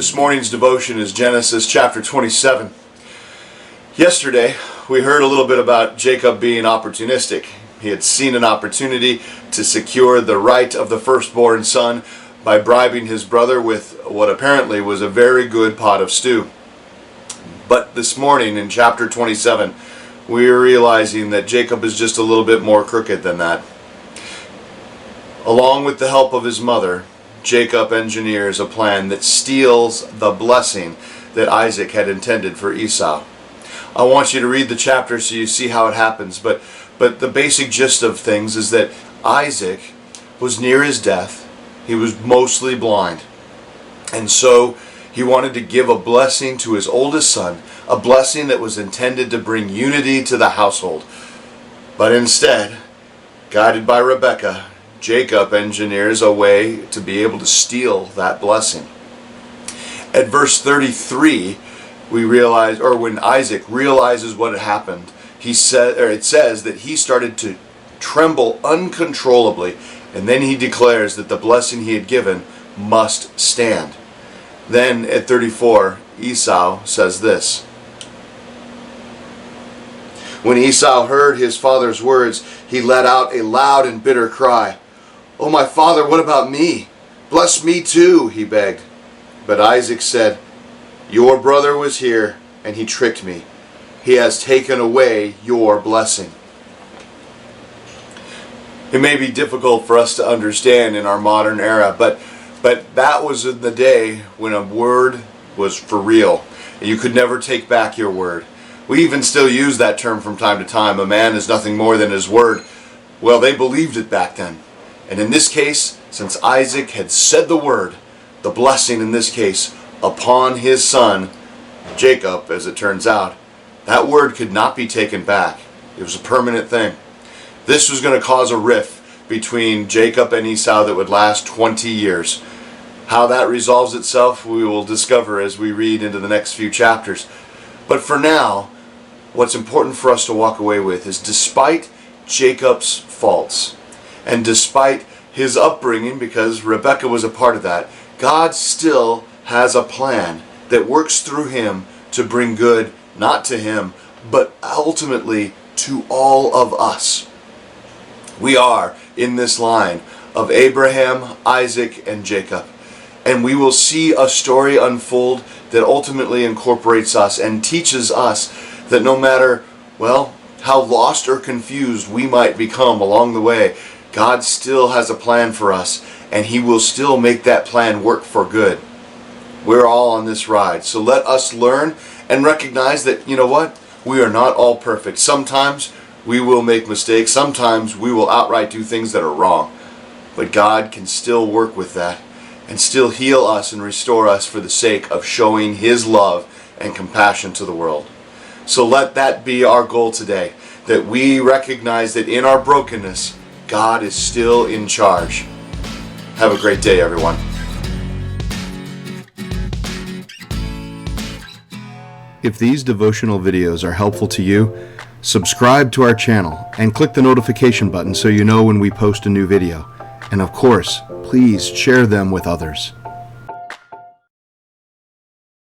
This morning's devotion is Genesis chapter 27. Yesterday, we heard a little bit about Jacob being opportunistic. He had seen an opportunity to secure the right of the firstborn son by bribing his brother with what apparently was a very good pot of stew. But this morning in chapter 27, we're realizing that Jacob is just a little bit more crooked than that. Along with the help of his mother, Jacob engineers a plan that steals the blessing that Isaac had intended for Esau. I want you to read the chapter so you see how it happens, but the basic gist of things is that Isaac was near his death. He was mostly blind. And so he wanted to give a blessing to his oldest son, a blessing that was intended to bring unity to the household. But instead, guided by Rebekah, Jacob engineers a way to be able to steal that blessing. At verse 33, we realize, or when Isaac realizes what had happened, it says that he started to tremble uncontrollably, and then he declares that the blessing he had given must stand. Then at 34, Esau says this. When Esau heard his father's words, he let out a loud and bitter cry. "Oh, my father, what about me? Bless me too," he begged. But Isaac said, "Your brother was here, and he tricked me. He has taken away your blessing." It may be difficult for us to understand in our modern era, but that was in the day when a word was for real. You could never take back your word. We even still use that term from time to time. A man is nothing more than his word. Well, they believed it back then. And in this case, since Isaac had said the word, the blessing in this case, upon his son, Jacob, as it turns out, that word could not be taken back. It was a permanent thing. This was going to cause a rift between Jacob and Esau that would last 20 years. How that resolves itself, we will discover as we read into the next few chapters. But for now, what's important for us to walk away with is despite Jacob's faults, and despite his upbringing, because Rebekah was a part of that, God still has a plan that works through him to bring good, not to him, but ultimately to all of us. We are in this line of Abraham, Isaac, and Jacob. And we will see a story unfold that ultimately incorporates us and teaches us that no matter, how lost or confused we might become along the way, God still has a plan for us, and he will still make that plan work for good. We're all on this ride. So let us learn and recognize that, we are not all perfect. Sometimes we will make mistakes. Sometimes we will outright do things that are wrong. But God can still work with that and still heal us and restore us for the sake of showing his love and compassion to the world. So let that be our goal today, that we recognize that in our brokenness, God is still in charge. Have a great day, everyone. If these devotional videos are helpful to you, subscribe to our channel and click the notification button so you know when we post a new video. And of course, please share them with others.